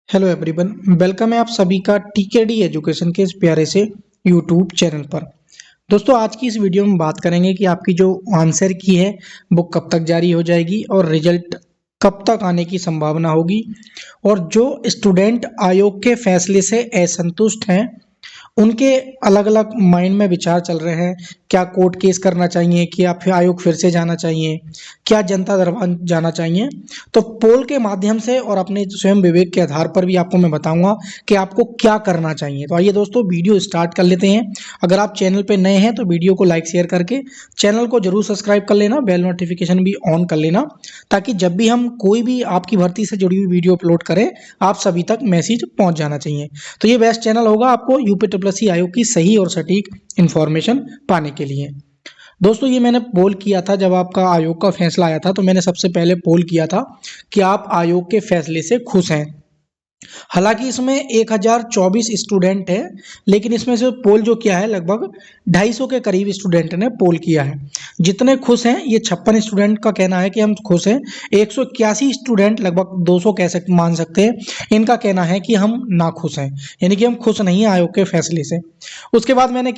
Hello everyone, welcome है आप सभी का टीकेडी एजुकेशन के इस प्यारे से यूट्यूब चैनल पर। दोस्तों, आज की इस वीडियो में बात करेंगे कि आपकी जो आंसर की है वो कब तक जारी हो जाएगी और रिजल्ट कब तक आने की संभावना होगी। और जो स्टूडेंट आयोग के फैसले से असंतुष्ट हैं उनके अलग अलग माइंड में विचार चल रहे हैं। क्या कोर्ट केस करना चाहिए, क्या फिर आयोग फिर से जाना चाहिए, क्या जनता दरबार जाना चाहिए। तो पोल के माध्यम से और अपने स्वयं विवेक के आधार पर भी आपको मैं बताऊंगा कि आपको क्या करना चाहिए। तो आइए दोस्तों, वीडियो स्टार्ट कर लेते हैं। अगर आप चैनल पे नए हैं तो वीडियो को लाइक शेयर करके चैनल को जरूर सब्सक्राइब कर लेना, बेल नोटिफिकेशन भी ऑन कर लेना, ताकि जब भी हम कोई भी आपकी भर्ती से जुड़ी हुई वीडियो अपलोड करें आप सभी तक मैसेज पहुंच जाना चाहिए। तो ये बेस्ट चैनल होगा आपको यूपीएससी आयोग की सही और सटीक इंफॉर्मेशन पाने के लिए। दोस्तों, ये मैंने पोल किया था जब आपका आयोग का फैसला आया था, तो मैंने सबसे पहले पोल किया था कि आप आयोग के फैसले से खुश हैं। हालांकि इसमें 1024 स्टूडेंट हैं, लेकिन इसमें से पोल जो किया है लगभग 250 के करीब स्टूडेंट ने पोल किया है। जितने खुश हैं, ये 56 स्टूडेंट का कहना है कि हम खुश हैं। 181 स्टूडेंट, लगभग 200 मान सकते हैं, इनका कहना है कि हम ना खुश हैं, यानी कि हम खुश नहीं हैं आयोग के फैसले से। उसके बाद मैंने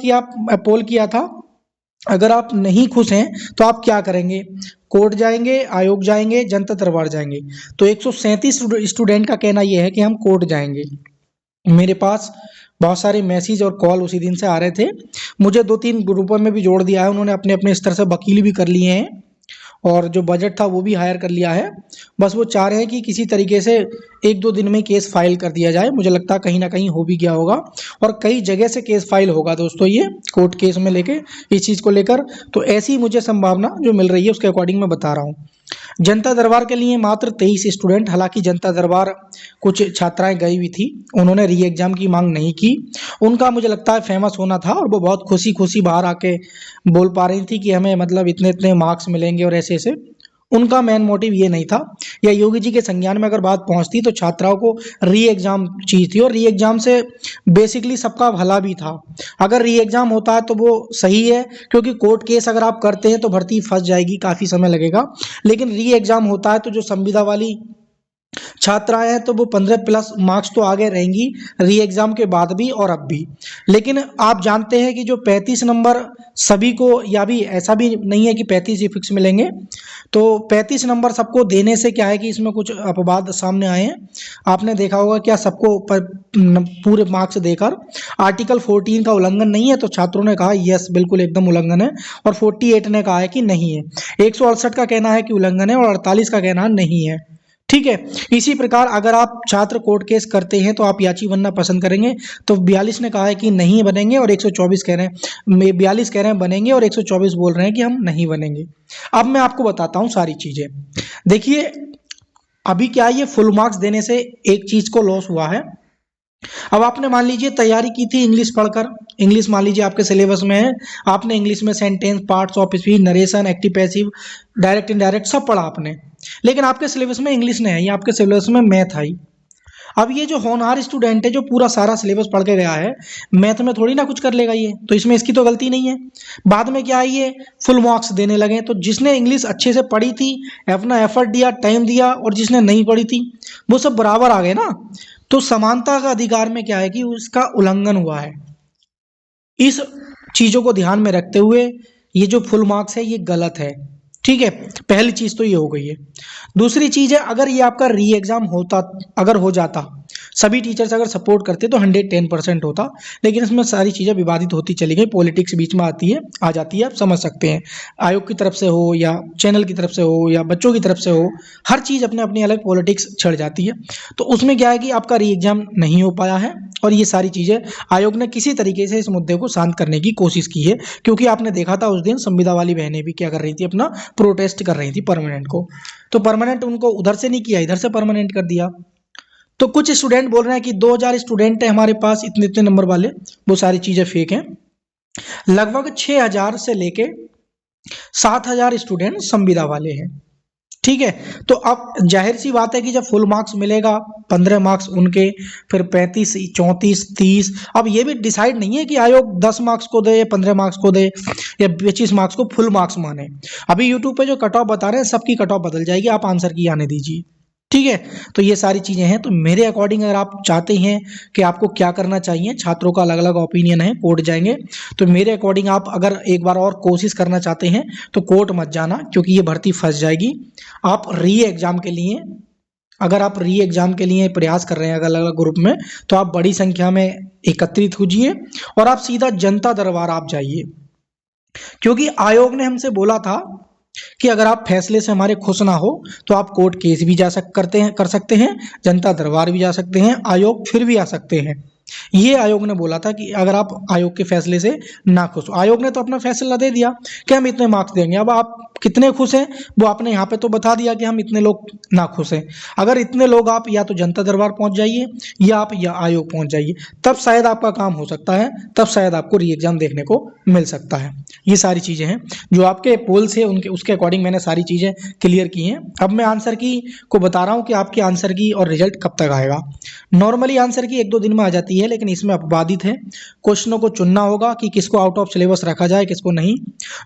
पोल किया था, अगर आप नहीं खुश हैं तो आप क्या करेंगे। कोर्ट जाएंगे, आयोग जाएंगे, जनता दरबार जाएंगे। तो 137 स्टूडेंट का कहना यह है कि हम कोर्ट जाएंगे। मेरे पास बहुत सारे मैसेज और कॉल उसी दिन से आ रहे थे। मुझे 2-3 ग्रुपों में भी जोड़ दिया है, उन्होंने अपने अपने स्तर से वकील भी कर लिए हैं और जो बजट था वो भी हायर कर लिया है। बस वो चाह रहे हैं कि किसी तरीके से 1-2 दिन में केस फाइल कर दिया जाए। मुझे लगता है कहीं ना कहीं हो भी गया होगा और कई जगह से केस फाइल होगा दोस्तों, ये कोर्ट केस में लेके इस चीज़ को लेकर। तो ऐसी मुझे संभावना जो मिल रही है उसके अकॉर्डिंग मैं बता रहा हूँ। जनता दरबार के लिए मात्र 23 स्टूडेंट। हालांकि जनता दरबार कुछ छात्राएं गई हुई थी, उन्होंने री एग्जाम की मांग नहीं की। उनका मुझे लगता है फेमस होना था और वो बहुत खुशी खुशी बाहर आके बोल पा रही थी कि हमें मतलब इतने इतने मार्क्स मिलेंगे और ऐसे ऐसे। उनका मेन मोटिव ये नहीं था। या योगी जी के संज्ञान में अगर बात पहुंचती तो छात्राओं को री एग्जाम चाहिए थी और री एग्जाम से बेसिकली सबका भला भी था। अगर री एग्जाम होता है तो वो सही है, क्योंकि कोर्ट केस अगर आप करते हैं तो भर्ती फंस जाएगी, काफ़ी समय लगेगा। लेकिन री एग्जाम होता है तो जो संविदा वाली छात्राएं हैं तो वो 15+ मार्क्स तो आगे रहेंगी री एग्जाम के बाद भी और अब भी। लेकिन आप जानते हैं कि जो 35 नंबर सभी को, या भी ऐसा भी नहीं है कि 35 ही फिक्स मिलेंगे, तो 35 नंबर सबको देने से क्या है कि इसमें कुछ अपवाद सामने आए हैं। आपने देखा होगा क्या सबको पूरे मार्क्स देकर आर्टिकल 14 का उल्लंघन नहीं है, तो छात्रों ने कहा यस बिल्कुल एकदम उल्लंघन है, और 48 ने कहा है कि नहीं है। 168 का कहना है कि उल्लंघन है और 48 का कहना नहीं है। ठीक है। इसी प्रकार अगर आप छात्र कोर्ट केस करते हैं तो आप याची बनना पसंद करेंगे, तो 42 ने कहा है कि नहीं बनेंगे और 124 कह रहे हैं, 42 कह रहे हैं बनेंगे और 124 बोल रहे हैं कि हम नहीं बनेंगे। अब मैं आपको बताता हूं सारी चीजें। देखिए, अभी क्या है, ये फुल मार्क्स देने से एक चीज को लॉस हुआ है। अब आपने मान लीजिए तैयारी की थी इंग्लिश पढ़कर, इंग्लिश मान लीजिए आपके सिलेबस में है, आपने इंग्लिश में sentence, parts of speech, narration, active passive, direct indirect सब पढ़ा आपने, लेकिन आपके सिलेबस में इंग्लिश नहीं है, ये आपके सिलेबस में मैथ आई। अब ये जो होनहार स्टूडेंट है जो पूरा सारा सिलेबस पढ़ के गया है, मैथ में थोड़ी ना कुछ कर लेगा ये, तो इसमें इसकी तो गलती नहीं है। बाद में क्या है, ये फुल मार्क्स देने लगे। तो जिसने इंग्लिश अच्छे से पढ़ी थी, अपना एफर्ट दिया, टाइम दिया, और जिसने नहीं पढ़ी थी वो सब बराबर आ गए ना। तो समानता का अधिकार में क्या है कि उसका उल्लंघन हुआ है। इस चीजों को ध्यान में रखते हुए ये जो फुल मार्क्स है ये गलत है। ठीक है, पहली चीज तो ये हो गई है। दूसरी चीज है, अगर ये आपका री एग्जाम होता, अगर हो जाता, सभी टीचर्स अगर सपोर्ट करते तो 110% होता, लेकिन इसमें सारी चीजें विवादित होती चली गई, पॉलिटिक्स बीच में आती है, आ जाती है, आप समझ सकते हैं। आयोग की तरफ से हो या चैनल की तरफ से हो या बच्चों की तरफ से हो, हर चीज अपने अपनी अलग पॉलिटिक्स छिड़ जाती है। तो उसमें क्या है कि आपका री एग्जाम नहीं हो पाया है और ये सारी चीजें आयोग ने किसी तरीके से इस मुद्दे को शांत करने की कोशिश की है, क्योंकि आपने देखा था उस दिन संविदा वाली बहनें भी क्या कर रही थी, अपना प्रोटेस्ट कर रही थी परमानेंट को। तो परमानेंट उनको उधर से नहीं किया, इधर से परमानेंट कर दिया। तो कुछ स्टूडेंट बोल रहे हैं कि 2000 स्टूडेंट है हमारे पास इतने इतने नंबर वाले, वो सारी चीजें फेक हैं। लगभग 6000 से लेके 7000 स्टूडेंट संविदा वाले हैं। ठीक है, तो अब जाहिर सी बात है कि जब फुल मार्क्स मिलेगा, 15 मार्क्स उनके, फिर 35, 34, 30, अब ये भी डिसाइड नहीं है कि आयोग 10 मार्क्स को दे, 15 मार्क्स को दे या 25 मार्क्स को फुल मार्क्स माने। अभी यूट्यूब पे जो कट ऑफ बता रहे हैं सबकी कट ऑफ बदल जाएगी, आप आंसर की आने दीजिए। ठीक है। तो ये सारी चीज़ें हैं। तो मेरे अकॉर्डिंग अगर आप चाहते हैं कि आपको क्या करना चाहिए, छात्रों का अलग अलग ओपिनियन है, कोर्ट जाएंगे, तो मेरे अकॉर्डिंग आप अगर एक बार और कोशिश करना चाहते हैं तो कोर्ट मत जाना, क्योंकि ये भर्ती फंस जाएगी। आप री एग्जाम के लिए, अगर आप री एग्जाम के लिए प्रयास कर रहे हैं अलग अलग ग्रुप में, तो आप बड़ी संख्या में एकत्रित होजिए और आप सीधा जनता दरबार आप जाइए, क्योंकि आयोग ने हमसे बोला था कि अगर आप फैसले से हमारे खुश ना हो तो आप कोर्ट केस भी कर सकते हैं, जनता दरबार भी जा सकते हैं, आयोग फिर भी आ सकते हैं। ये आयोग ने बोला था कि अगर आप आयोग के फैसले से ना खुश हो, आयोग ने तो अपना फैसला दे दिया कि हम इतने मार्क्स देंगे। अब आप कितने खुश हैं वो आपने यहाँ पे तो बता दिया कि हम इतने लोग ना खुश हैं। अगर इतने लोग, आप या तो जनता दरबार पहुंच जाइए या आप या आयोग पहुंच जाइए, तब शायद आपका काम हो सकता है, तब शायद आपको री एग्जाम देखने को मिल सकता है। ये सारी चीज़ें हैं जो आपके पोल से उनके उसके अकॉर्डिंग मैंने सारी चीज़ें क्लियर की हैं। अब मैं आंसर की को बता रहा हूँ कि आपके आंसर की और रिजल्ट कब तक आएगा। नॉर्मली आंसर की 1-2 दिन में आ जाती है, लेकिन इसमें अपवादित है। क्वेश्चनों को चुनना होगा कि किसको आउट ऑफ सिलेबस रखा जाए, किसको नहीं।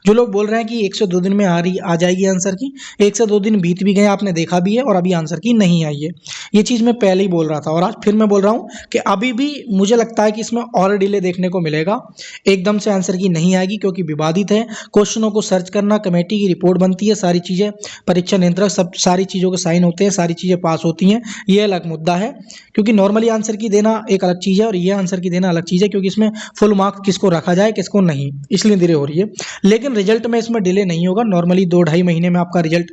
जो लोग बोल रहे हैं कि 1 से 2 दिन में आ जाएगी आंसर की, 1 से 2 दिन बीत भी गए, आपने देखा भी है, और अभी आंसर की नहीं आई है। ये चीज़ मैं पहले ही बोल रहा था और आज फिर मैं बोल रहा हूँ कि अभी भी मुझे लगता है कि इसमें और डिले देखने को मिलेगा। एकदम से आंसर की नहीं आएगी, क्योंकि विवादित है। क्वेश्चनों को सर्च करना, कमेटी की रिपोर्ट बनती है, सारी चीज़ें, परीक्षा नियंत्रक, सब सारी चीज़ों के साइन होते हैं, सारी चीज़ें पास होती हैं। ये अलग मुद्दा है, क्योंकि नॉर्मली आंसर की देना एक अलग चीज़ है और ये आंसर की देना अलग चीज़ है, क्योंकि इसमें फुल मार्क्स किसको रखा जाए किसको नहीं, इसलिए डिले हो रही है। लेकिन रिजल्ट में इसमें डिले नहीं होगा। नॉर्मली 2-2.5 महीने में आपका रिजल्ट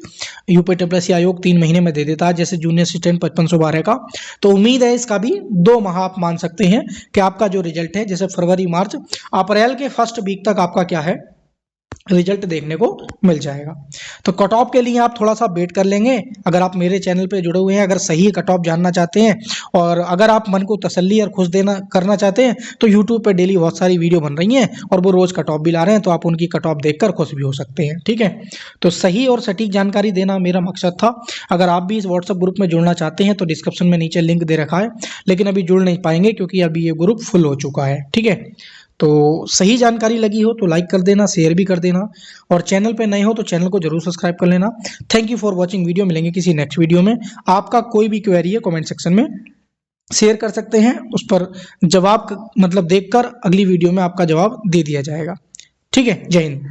यूपीएससी आयोग 3 महीने में दे देता है, जैसे जूनियर असिस्टेंट 5512 का। तो उम्मीद है इसका भी 2 माह आप मान सकते हैं कि आपका जो रिजल्ट है, जैसे फरवरी मार्च अप्रैल के फर्स्ट वीक तक आपका क्या है, रिजल्ट देखने को मिल जाएगा। तो कट ऑफ के लिए आप थोड़ा सा वेट कर लेंगे। अगर आप मेरे चैनल पे जुड़े हुए हैं, अगर सही कट ऑफ जानना चाहते हैं और अगर आप मन को तसल्ली और खुश देना करना चाहते हैं, तो यूट्यूब पे डेली बहुत सारी वीडियो बन रही हैं और वो रोज़ कट ऑफ भी ला रहे हैं, तो आप उनकी कट ऑफ देखकर खुश भी हो सकते हैं। ठीक है, तो सही और सटीक जानकारी देना मेरा मकसद था। अगर आप भी इस व्हाट्सएप ग्रुप में जुड़ना चाहते हैं तो डिस्क्रिप्शन में नीचे लिंक दे रखा है, लेकिन अभी जुड़ नहीं पाएंगे क्योंकि अभी ये ग्रुप फुल हो चुका है। ठीक है, तो सही जानकारी लगी हो तो लाइक कर देना, शेयर भी कर देना, और चैनल पे नए हो तो चैनल को जरूर सब्सक्राइब कर लेना। Thank you for watching video. मिलेंगे किसी नेक्स्ट वीडियो में। आपका कोई भी क्वेरी है कमेंट सेक्शन में शेयर कर सकते हैं, उस पर जवाब मतलब देखकर अगली वीडियो में आपका जवाब दे दिया जाएगा। ठीक है, जय हिंद।